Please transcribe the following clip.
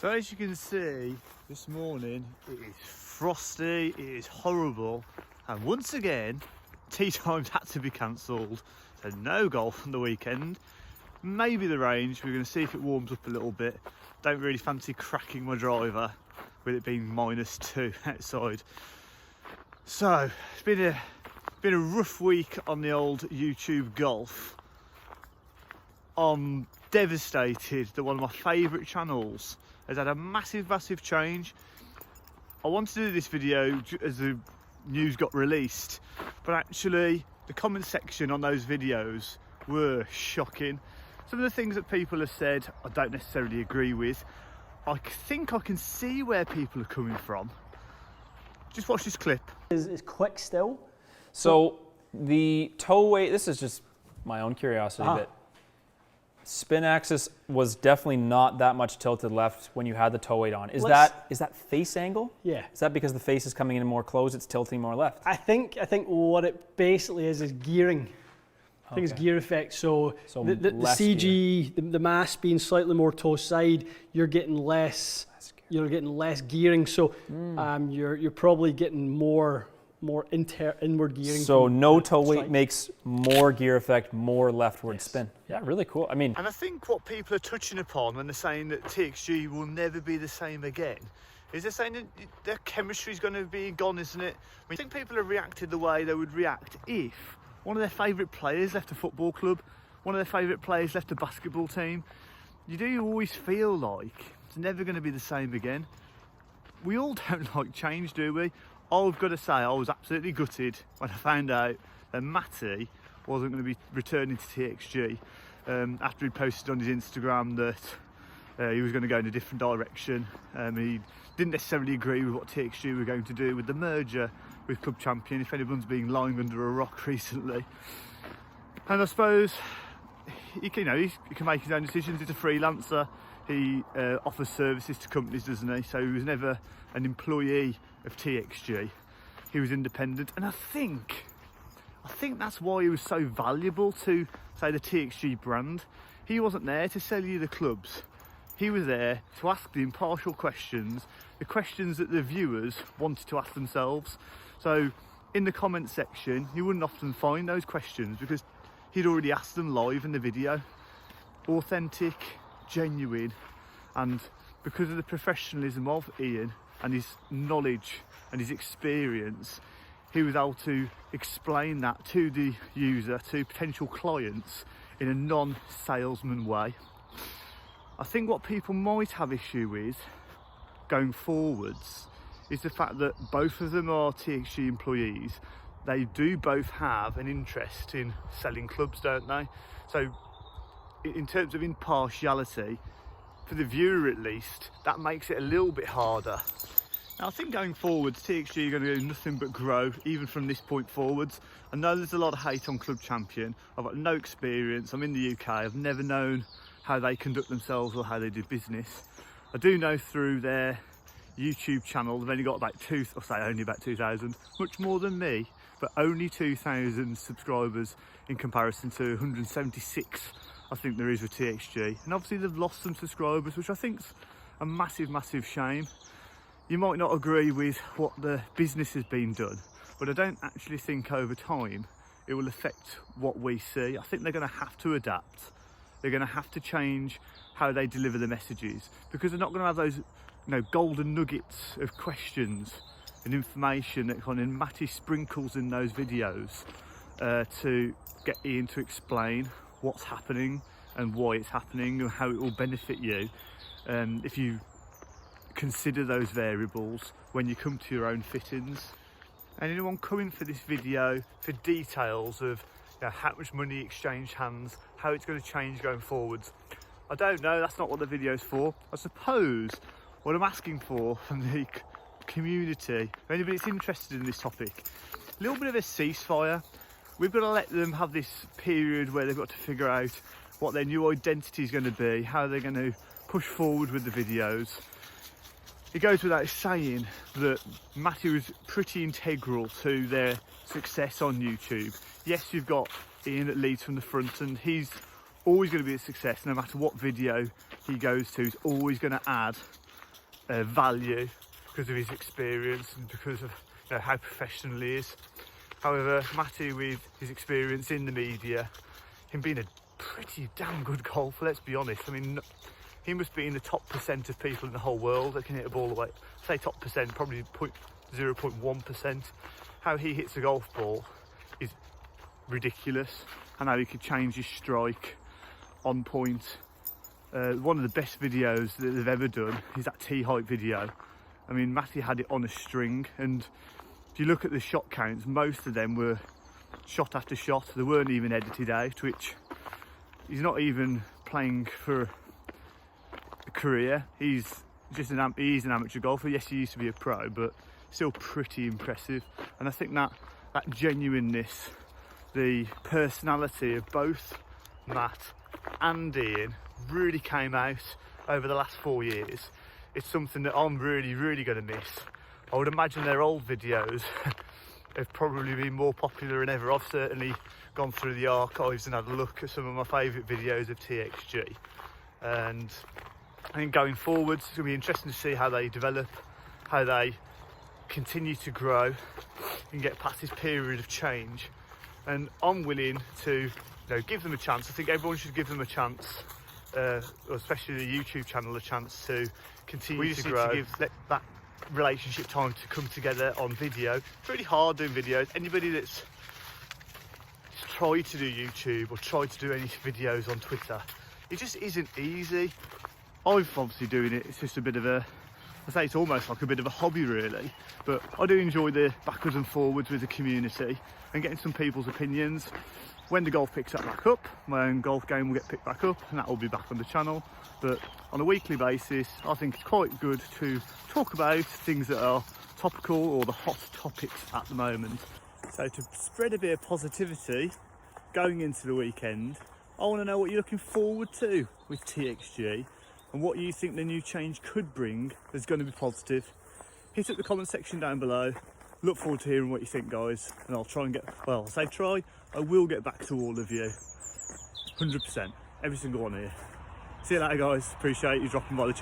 So as you can see, this morning it is frosty, it is horrible, and once again tea times had to be cancelled, so no golf on the weekend. Maybe the range, we're going to see if it warms up a little bit. Don't really fancy cracking my driver with it being -2 outside. So it's been a rough week on the old YouTube golf. I'm devastated that one of my favourite channels has had a massive change. I wanted to do this video as the news got released, but actually the comment section on those videos were shocking. Some of the things that people have said I don't necessarily agree with. I think I can see where people are coming from. Just watch this clip. Is quick still. So the toe weight, this is just my own curiosity, but spin axis was definitely not that much tilted left when you had the toe weight on. Is that face angle? Yeah. Is that because the face is coming in more closed, it's tilting more left? I think what it basically is gearing. I think it's gear effect. So the CG, the mass being slightly more toe side, you're getting less gearing. So you're probably getting more inward gearing. So no toe weight makes more gear effect, more leftward spin. Yeah, really cool. I mean, and I think what people are touching upon when they're saying that TXG will never be the same again is they're saying that their chemistry is going to be gone, isn't it? I think people have reacted the way they would react if one of their favourite players left a football club, one of their favourite players left a basketball team. You always feel like it's never going to be the same again. We all don't like change, do we? I've got to say, I was absolutely gutted when I found out that Matty wasn't going to be returning to TXG after he posted on his Instagram that he was going to go in a different direction. He didn't necessarily agree with what TXG were going to do with the merger with Club Champion, if anyone's been lying under a rock recently. And I suppose he can make his own decisions. He's a freelancer. He offers services to companies, doesn't he? So he was never an employee of TXG. He was independent, and I think that's why he was so valuable to, say, the TXG brand. He wasn't there to sell you the clubs. He was there to ask the impartial questions, the questions that the viewers wanted to ask themselves. So in the comment section, you wouldn't often find those questions because he'd already asked them live in the video. Authentic, genuine, and because of the professionalism of Ian and his knowledge and his experience, he was able to explain that to the user, to potential clients, in a non-salesman way. I think what people might have issue with going forwards is the fact that both of them are TXG employees. They do both have an interest in selling clubs, don't they? So in terms of impartiality, for the viewer at least, that makes it a little bit harder. Now I think going forwards, TXG are going to do nothing but grow, even from this point forwards. I know there's a lot of hate on Club Champion. I've got no experience. I'm in the UK. I've never known how they conduct themselves or how they do business. I do know through their YouTube channel, they've only got about 2,000, much more than me, but only 2,000 subscribers in comparison to 176 I think there is with TXG. And obviously they've lost some subscribers, which I think's a massive shame. You might not agree with what the business has been done, but I don't actually think over time it will affect what we see. I think they're going to have to adapt. They're going to have to change how they deliver the messages, because they're not going to have those golden nuggets of questions and information that kind of Matty sprinkles in those videos to get Ian to explain what's happening and why it's happening and how it will benefit you if you consider those variables when you come to your own fittings. And anyone coming for this video for details of how much money exchange hands, how it's going to change going forwards, I don't know. That's not what the video's for. I suppose what I'm asking for from the community, if anybody's interested in this topic, a little bit of a ceasefire. We've got to let them have this period where they've got to figure out what their new identity is going to be, how they're going to push forward with the videos. It goes without saying that Matty was pretty integral to their success on YouTube. Yes, you've got Ian that leads from the front, and he's always going to be a success no matter what video he goes to. He's always going to add value because of his experience and because of how professional he is. However, Matty, with his experience in the media, him being a pretty damn good golfer, let's be honest. I mean, he must be in the top % of people in the whole world that can hit a ball away. Say top %, probably 0.1%. How he hits a golf ball is ridiculous, and how he could change his strike on point. One of the best videos that they've ever done is that tee height video. I mean, Matty had it on a string, and if you look at the shot counts, most of them were shot after shot. They weren't even edited out, which he's not even playing for a career. He's just an amateur golfer. Yes, he used to be a pro, but still pretty impressive. And I think that genuineness, the personality of both Matt and Ian really came out over the last 4 years. It's something that I'm really, really going to miss. I would imagine their old videos have probably been more popular than ever. I've certainly gone through the archives and had a look at some of my favourite videos of TXG. And I think going forwards, it's going to be interesting to see how they develop, how they continue to grow and get past this period of change. And I'm willing to give them a chance. I think everyone should give them a chance, especially the YouTube channel, a chance to continue to grow. Let that relationship time to come together on video. It's really hard doing videos. Anybody that's tried to do YouTube or tried to do any videos on Twitter, it just isn't easy. I'm obviously doing it, it's just a bit of a, I say it's almost like a bit of a hobby really, but I do enjoy the backwards and forwards with the community and getting some people's opinions. When the golf picks up back up, my own golf game will get picked back up and that will be back on the channel. But on a weekly basis, I think it's quite good to talk about things that are topical or the hot topics at the moment. So to spread a bit of positivity going into the weekend, I want to know what you're looking forward to with TXG and what you think the new change could bring that's going to be positive. Hit up the comment section down below. Look forward to hearing what you think, guys, and I'll try and I will get back to all of you 100%, every single one here. See you later, guys. Appreciate you dropping by the channel.